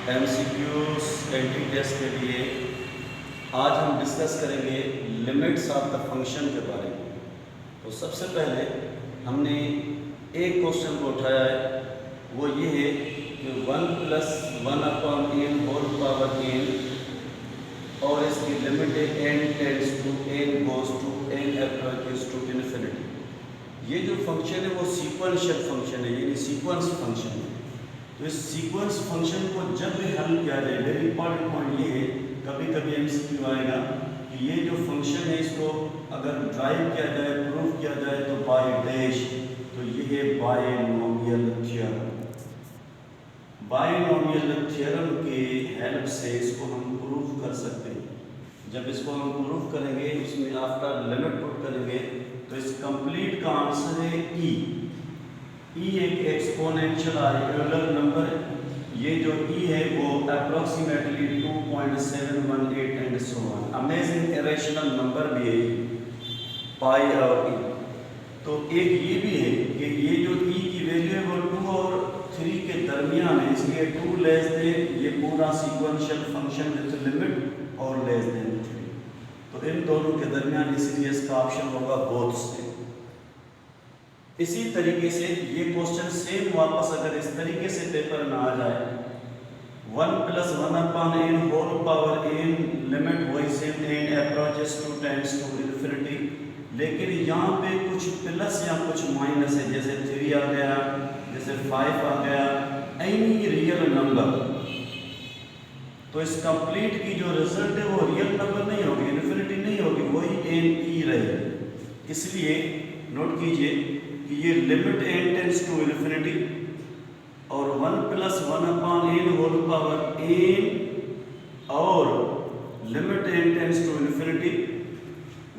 MCQs entry test के लिए आज हम डिस्कस करेंगे लिमिट्स ऑफ द फंक्शन के बारे में। तो सबसे पहले हमने एक क्वेश्चन को उठाया है, वो ये है कि 1 + 1/n होल पावर n और इसकी लिमिट है n tends to n goes to n approaches to infinity. ये जो फंक्शन है वो सीक्वेंशियल फंक्शन है, यानी सीक्वेंस फंक्शन है। तो इस सीक्वेंस फंक्शन को जब भी हल किया जाए, वेरी इंपॉर्टेंट पॉइंट ये है, कभी कभी MCQ आएगा कि ये जो फंक्शन है इसको अगर ड्राइव किया जाए, प्रूव किया जाए तो बाय डैश, तो ये है बायनोमियल थ्योरम। बायनोमियल थ्योरम के हेल्प से इसको हम प्रूव कर सकते हैं। जब इसको हम प्रूव करेंगे, उसमें आफ्टर लिमिट पुट करेंगे, तो इस कंप्लीट का आंसर है ई। ई एक एक्सपोनेंशियल रेगुलर नंबर है। ये जो ई है वो approximately 2.718 and so on. Amazing irrational number भी है पाई और ई। तो एक ये भी है कि ये जो ई की वैल्यू है वो 2 और 3 के दरमियान है, इसलिए 2 लेस देन ये पूरा सीक्वेंशियल फंक्शन विद लिमिट और लेस देन 3, तो इन दोनों के दरमियान, इसलिए इसका ऑप्शन होगा बोथ से। इसी तरीके से ये क्वेश्चन सेम वापस अगर इस तरीके से पेपर में आ जाए, 1 + 1/n whole power n limit वही same n approaches to tends to infinity, लेकिन यहाँ पे कुछ प्लस या कुछ माइनस है, जैसे 3 आ गया, जैसे 5 आ गया, एनी रियल नंबर। तो इस कंप्लीट की जो रिजल्ट है वो रियल नंबर नहीं होगी, इन्फिनिटी नहीं होगी, वही n e रहेगी। इसलिए नोट कीजिए कि ये limit n tends to infinity और 1 + 1/n होल पावर n और limit n tends to infinity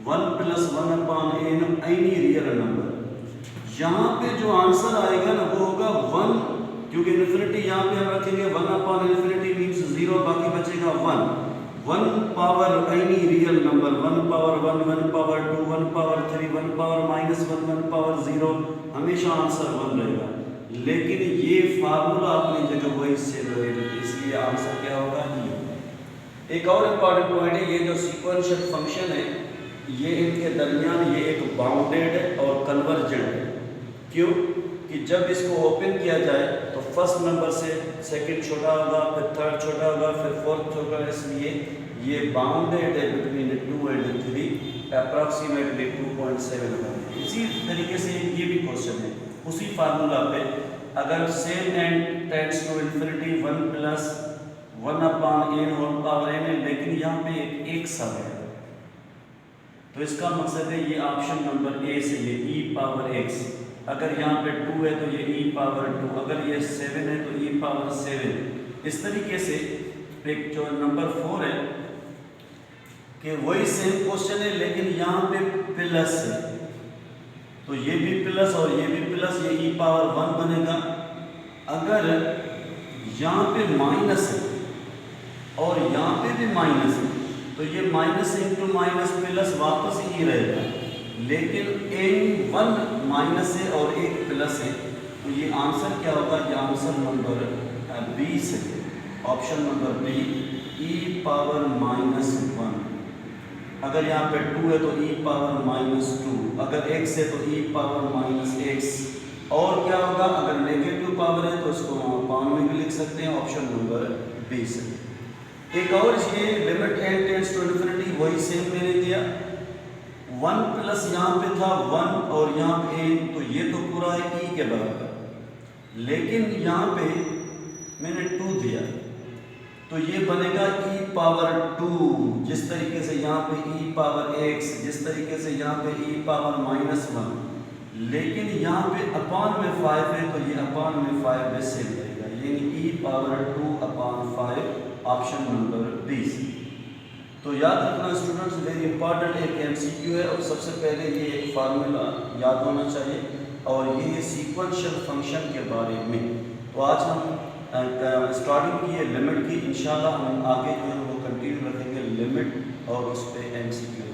1 + 1/n any real number. यहाँ पे जो आंसर आएगा ना वो होगा 1, क्योंकि इन्फिनिटी यहाँ पे हम रखेंगे 1/∞ मीन्स 0, बाकी बचेगा 1। 1 power any real number, 1 power 1, 1 power 2, 1 power 3, 1 power -1, 1 power 0, हमेशा आंसर 1 रहेगा। लेकिन ये फार्मूला अपनी जगह वही सेम रहेगा, इसलिए आंसर क्या होगा ई। एक और इम्पॉर्टेंट पॉइंट है, ये जो सीक्वेंशियल फंक्शन है ये इनके दरमियान ये एक बाउंडेड है और कन्वर्जेंट है। क्यों कि जब इसको ओपन किया जाए तो फर्स्ट नंबर से सेकंड छोटा होगा, फिर थर्ड छोटा होगा, फिर फोर्थ छोटा, इसलिए ये बाउंडेड है बिटवीन 2 एंड 3, अप्रॉक्सीमेटली 2.7 होगा। इसी तरीके से ये भी क्वेश्चन है उसी फार्मूला पे, अगर same and tends to infinity 1 + 1/n whole power n है, लेकिन यहाँ पे एक एक्स आ गया, तो इसका मकसद है ये ऑप्शन नंबर ए से ये e पावर x। अगर यहाँ पे 2 है तो ये e पावर 2, अगर ये 7 है तो e पावर 7। इस तरीके से एक जो नंबर 4 है कि वही सेम क्वेश्चन है लेकिन यहाँ पे प्लस है, तो ये भी प्लस और ये भी प्लस, ये e पावर 1 बनेगा। अगर यहाँ पे माइनस है और यहाँ पे भी माइनस है, तो ये माइनस इंटू माइनस प्लस वापस ही रहेगा, लेकिन n1 माइनस है और एक प्लस है, तो ये आंसर क्या होगा, ये आंसर नंबर बी से, option number B, e power -1। अगर यहाँ पे 2 है तो e पावर -2, अगर x है तो e पावर -x, और क्या होगा अगर नेगेटिव पावर है तो इसको हम पावर में भी लिख सकते हैं, ऑप्शन नंबर बी से। एक और ये limit n tends to infinity वही सेम मैंने दिया, 1 प्लस यहाँ पे था 1 और यहाँ पे n, तो ये तो पूरा है e के बराबर, लेकिन यहाँ पे मैंने 2 दिया, तो ये बनेगा e पावर 2। जिस तरीके से यहाँ पे e पावर x, जिस तरीके से यहाँ पे e पावर -1, लेकिन यहाँ पे अपान में 5 है, तो ये अपान में 5 में सेम रहेगा, यानी e power 2/5, option number B. तो याद रखना स्टूडेंट्स, वेरी इंपॉर्टेंट एक MCQ है, और सबसे पहले ये एक फार्मूला याद होना चाहिए, और ये है सीक्वेंशियल फंक्शन के बारे में। तो आज हम स्टार्टिंग की है लिमिट की, इंशाल्लाह हम आगे जो है वो कंटिन्यू रखेंगे लिमिट और उस पर MCQ।